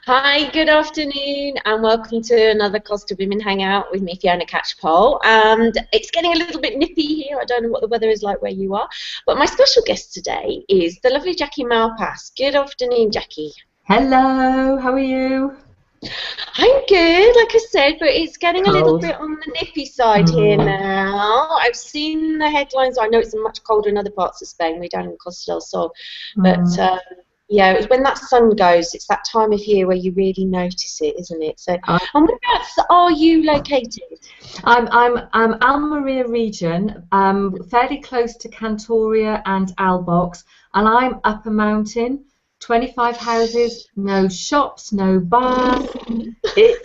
Hi, good afternoon, and welcome to another Costa Women Hangout with me, Fiona Catchpole. And it's getting a little bit nippy here. I don't know what the weather is like where you are, but my special guest today is the lovely Jacqui Malpass. Good afternoon, Jacqui. Hello, how are you? I'm good, like I said, but it's getting a little Cold. bit on the nippy side here Mm. now. I've seen the headlines. I know it's much colder in other parts of Spain. We're down in Costa del Sol, but Mm. yeah, it's when that sun goes. It's that time of year where you really notice it, isn't it? So, I- and whereabouts are you located? I'm Almeria region, fairly close to Cantoria and Albox, and I'm up a mountain, 25 houses, no shops, no bars. It's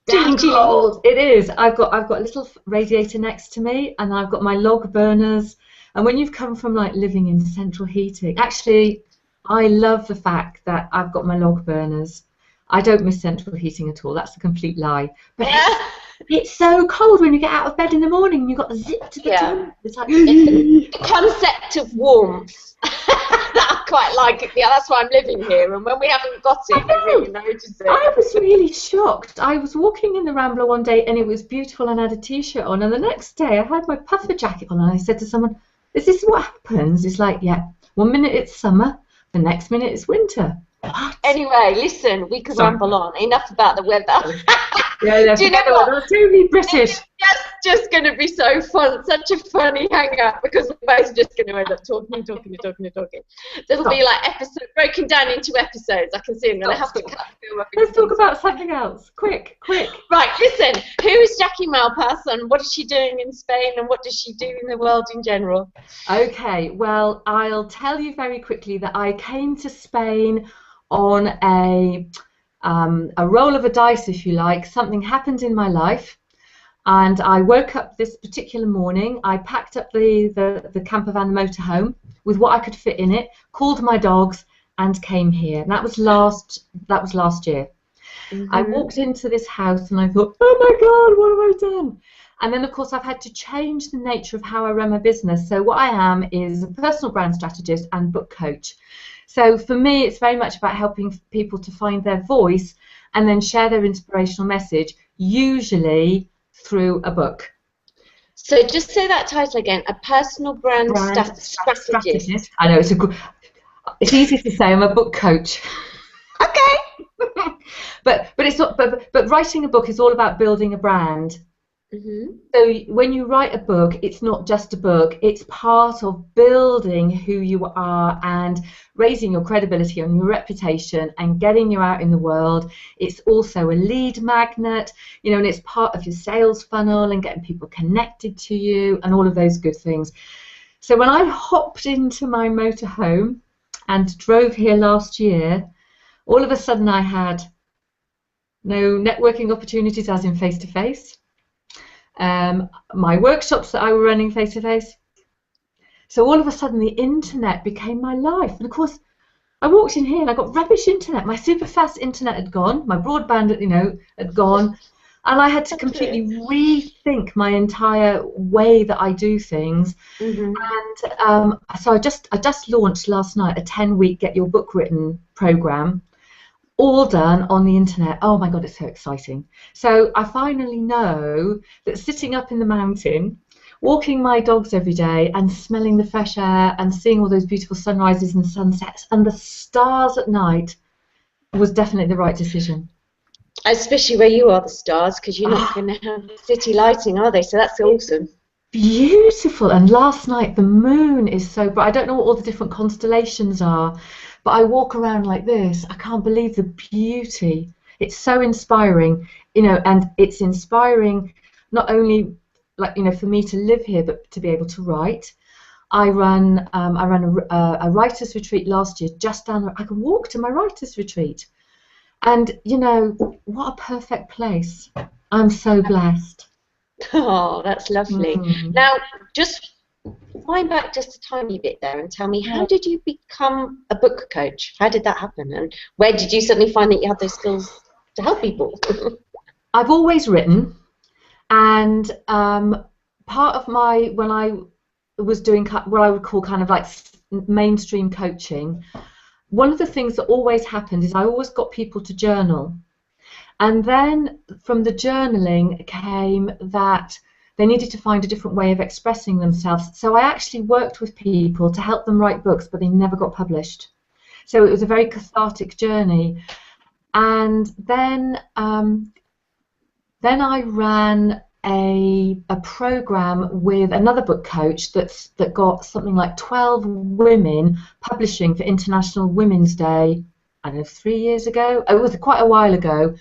damn Chilly. cold. It is. I've got a little radiator next to me, and I've got my log burners. And when you've come from like living in central heating, actually, I love the fact that I've got my log burners. I don't miss central heating at all. That's a complete lie. But it's so cold when you get out of bed in the morning and you've got the zip to the Yeah. tent. It's like The concept of warmth. I quite like it. Yeah, that's why I'm living here. And when we haven't got I it, you really know. notice I it. was really shocked. I was walking in the Rambler one day and it was beautiful and I had a t-shirt on, and the next day I had my puffer jacket on and I said to someone, "Is this what happens?" It's like, yeah, one minute it's summer, the next minute it's winter. What? Anyway, listen, we could Sorry. ramble on. Enough about the weather. Yeah, Do you know forget the what? weather. That's totally This British. is just going to be so fun, such a funny hangout because we're both just going to end up talking and talking and talking and talking. There'll be Stop. like episodes broken down into episodes. I can see I'm going to Stop. have to Stop. cut the film up Let's into talk pieces. about something else. Quick, quick. Right, listen, who is Jacqui Malpass and what is she doing in Spain and what does she do in the world in general? Okay, well, I'll tell you very quickly that I came to Spain on a roll of a dice, if you like. Something happened in my life, and I woke up this particular morning. I packed up the camper van motorhome with what I could fit in it, called my dogs, and came here. And that was last year. I Mm-hmm. walked into this house and I thought, oh my God, what have I done? And then, of course, I've had to change the nature of how I run my business. So, what I am is a personal brand strategist and book coach. So, for me, it's very much about helping people to find their voice and then share their inspirational message, usually through a book. So just say that title again, a personal brand Brand strategist. strategist. I know it's easy to say. I'm a book coach. Okay. But it's not. But writing a book is all about building a brand. Mm-hmm. So when you write a book, it's not just a book, it's part of building who you are and raising your credibility and your reputation and getting you out in the world. It's also a lead magnet, and it's part of your sales funnel and getting people connected to you and all of those good things. So when I hopped into my motorhome and drove here last year, all of a sudden I had no networking opportunities as in face to face, my workshops that I were running face to face. So all of a sudden the internet became my life. And of course, I walked in here and I got rubbish internet. My super fast internet had gone, my broadband, had gone, and I had to completely Okay. rethink my entire way that I do things. Mm-hmm. And so I just launched last night a 10-week Get Your Book Written program, all done on the internet. Oh my God, it's so exciting. So I finally know that sitting up in the mountain, walking my dogs every day and smelling the fresh air and seeing all those beautiful sunrises and sunsets and the stars at night was definitely the right decision. Especially where you are the stars, because you're not Ah, going to have city lighting, are they? So that's awesome. beautiful. And last night the moon is so bright. I don't know what all the different constellations are, but I walk around like this. I can't believe the beauty. It's so inspiring, and it's inspiring not only like for me to live here, but to be able to write. I ran a writers retreat last year just down there. I can walk to my writers retreat, and what a perfect place. I'm so blessed. Oh, that's lovely. Mm. Now, just wind back just a tiny bit there and tell me, Yeah. how did you become a book coach? How did that happen? And where did you suddenly find that you had those skills to help people? I've always written, and part of my when I was doing what I would call kind of like mainstream coaching, one of the things that always happened is I always got people to journal. And then from the journaling came that they needed to find a different way of expressing themselves. So I actually worked with people to help them write books, but they never got published. So it was a very cathartic journey. And then I ran a program with another book coach that got something like 12 women publishing for International Women's Day, I don't know, 3 years ago. It was quite a while ago.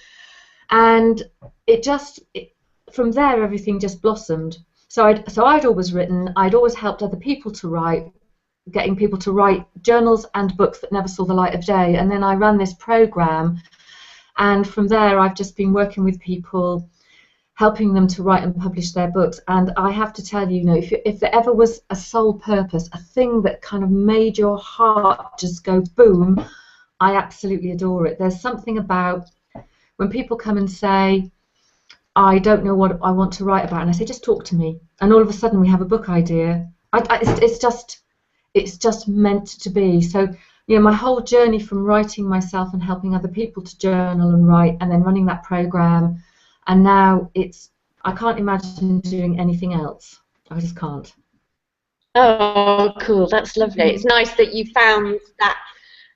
And from there, everything just blossomed. So I'd always written, I'd always helped other people to write, getting people to write journals and books that never saw the light of day. And then I ran this program, and from there I've just been working with people, helping them to write and publish their books. And I have to tell you, if there ever was a sole purpose, a thing that kind of made your heart just go boom, I absolutely adore it. There's something about when people come and say, I don't know what I want to write about, and I say, just talk to me, and all of a sudden we have a book idea. It's just meant to be. So, my whole journey from writing myself and helping other people to journal and write, and then running that program, and now I can't imagine doing anything else. I just can't. Oh, cool. That's lovely. It's nice that you found that.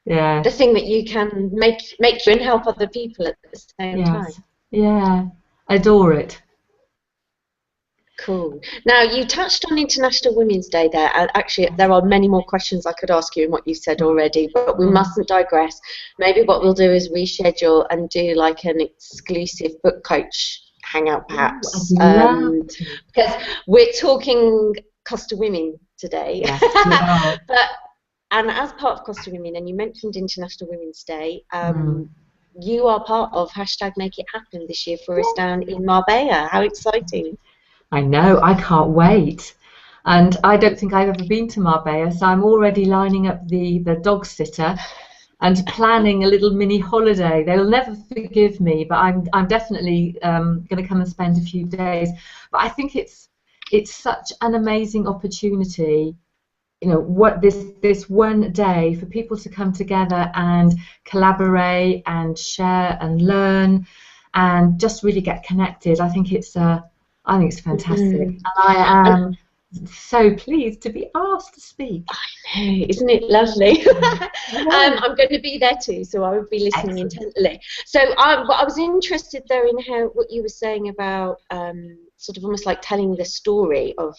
Yeah. The thing that you can make you and help other people at the same time. Yeah, I adore it. Cool. Now, you touched on International Women's Day there, and actually there are many more questions I could ask you in what you said already, but we mustn't digress. Maybe what we'll do is reschedule and do like an exclusive book coach hangout, perhaps. Because we're talking Costa Women today. Yes, And as part of Costa Women, and you mentioned International Women's Day, you are part of #MakeItHappen this year for us down in Marbella. How exciting. I know, I can't wait. And I don't think I've ever been to Marbella, so I'm already lining up the dog sitter and planning a little mini holiday. They'll never forgive me, but I'm definitely going to come and spend a few days. But I think it's such an amazing opportunity, what this one day for people to come together and collaborate and share and learn and just really get connected. I think it's fantastic, and I am so pleased to be asked to speak. I know, isn't it lovely? I'm going to be there too, so I will be listening intently. So I was interested though in what you were saying about sort of almost like telling the story of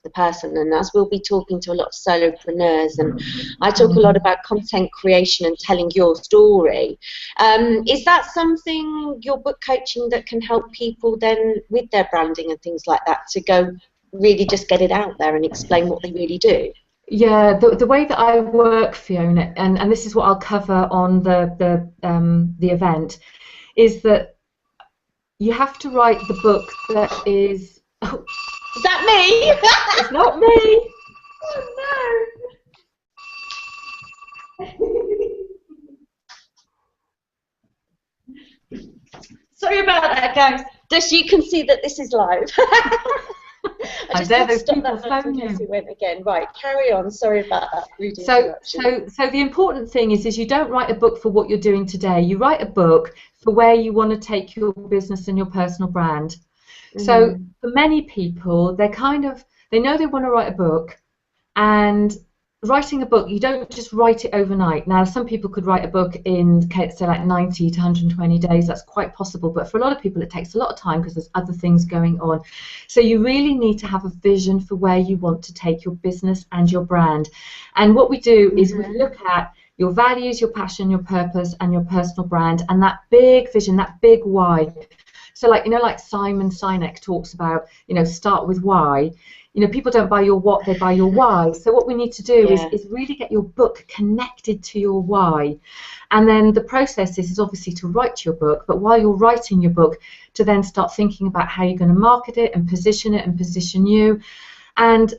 the person, and as we'll be talking to a lot of solopreneurs, and I talk a lot about content creation and telling your story. Is that something, your book coaching, that can help people then with their branding and things like that to go really just get it out there and explain what they really do? Yeah, the way that I work, Fiona, and this is what I'll cover on the event, is that you have to write the book that is... Oh, is that me? It's not me. Oh no. Sorry about that, guys. Just you can see that this is live. I just had to stop that phone in case it went again. Right, carry on. Sorry about that. So the important thing is you don't write a book for what you're doing today. You write a book for where you want to take your business and your personal brand. So for many people, they know they want to write a book, and writing a book, you don't just write it overnight. Now, some people could write a book in, say, like 90 to 120 days. That's quite possible. But for a lot of people, it takes a lot of time because there's other things going on. So you really need to have a vision for where you want to take your business and your brand. And what we do is we look at your values, your passion, your purpose, and your personal brand, and that big vision, that big why. So like Simon Sinek talks about, start with why. People don't buy your what, they buy your why. So what we need to do is really get your book connected to your why. And then the process is obviously to write your book, but while you're writing your book, to then start thinking about how you're going to market it and position you. And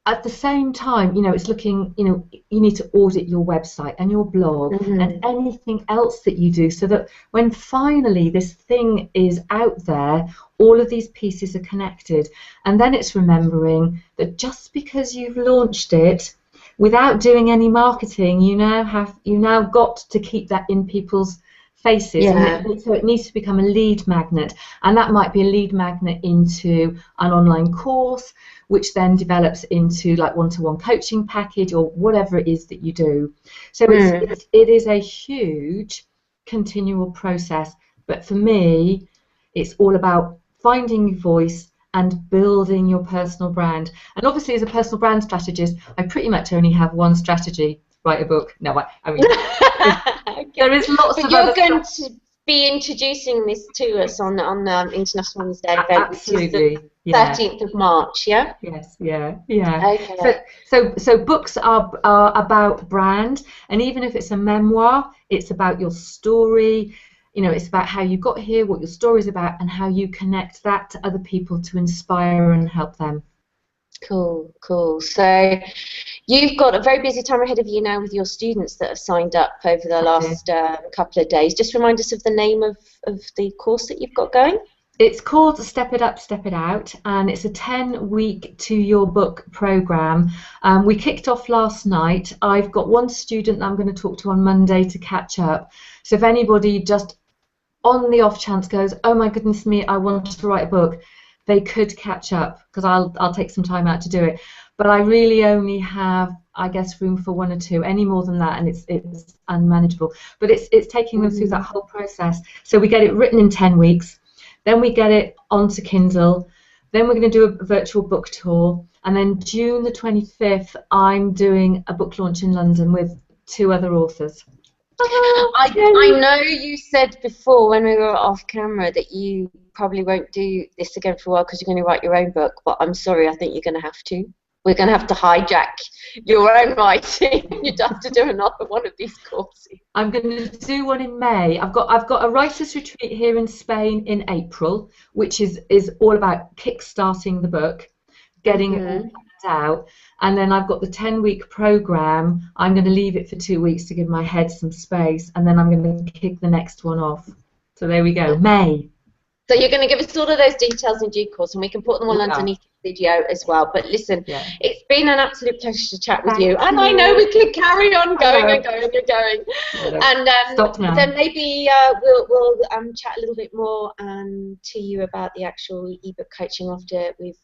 at the same time, it's looking, you need to audit your website and your blog and anything else that you do, so that when finally this thing is out there, all of these pieces are connected. And then it's remembering that just because you've launched it without doing any marketing, you now got to keep that in people's faces. Yeah. And so it needs to become a lead magnet, and that might be a lead magnet into an online course, which then develops into like one-to-one coaching package or whatever it is that you do. So it is a huge continual process, but for me it's all about finding your voice and building your personal brand. And obviously, as a personal brand strategist, I pretty much only have one strategy: write a book. No, I mean, there is lots but of you're other going stuff. to be introducing this to us on International Women's Day event, Absolutely, which is the 13th of March, yeah? Yes, yeah. Okay. So books are about brand, and even if it's a memoir, it's about your story. It's about how you got here, what your story is about, and how you connect that to other people to inspire and help them. Cool. So you've got a very busy time ahead of you now with your students that have signed up over the last couple of days. Just remind us of the name of the course that you've got going. It's called Step It Up, Step It Out, and it's a 10-week to your book program. We kicked off last night. I've got one student that I'm going to talk to on Monday to catch up. So if anybody just on the off chance goes, oh my goodness me, I want to write a book, they could catch up, because I'll take some time out to do it. But I really only have, I guess, room for one or two. Any more than that, and it's unmanageable. But it's taking them through that whole process. So we get it written in 10 weeks. Then we get it onto Kindle. Then we're going to do a virtual book tour. And then June the 25th, I'm doing a book launch in London with 2 other authors. I know you said before when we were off camera that you probably won't do this again for a while because you're going to write your own book, but I'm sorry, I think you're going to have to. We're going to have to hijack your own writing. You'd have to do another one of these courses. I'm going to do one in May. I've got a writers' retreat here in Spain in April, which is all about kickstarting the book, getting it all out. And then I've got the 10-week program. I'm going to leave it for 2 weeks to give my head some space, and then I'm going to kick the next one off. So there we go, May. So you're going to give us all of those details in due course, and we can put them all underneath the video as well. But listen, it's been an absolute pleasure to chat with you. And I know we can carry on going and going and going. And then maybe we'll chat a little bit more to you about the actual ebook coaching after we've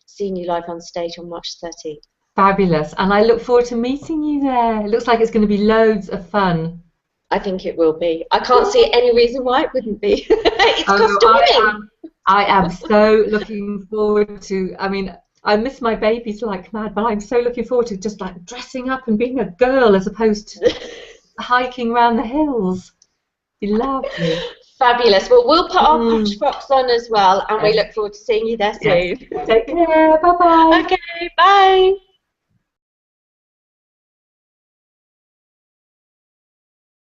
seen you live on stage on March 13th. Fabulous. And I look forward to meeting you there. It looks like it's going to be loads of fun. I think it will be. I can't see any reason why it wouldn't be. It's Costa. I am so looking forward to, I mean, I miss my babies like mad, but I'm so looking forward to just like dressing up and being a girl as opposed to hiking around the hills. Be lovely. Fabulous. Well, we'll put our posh frocks on as well, and we look forward to seeing you there soon. Take care. Bye-bye. Okay, bye.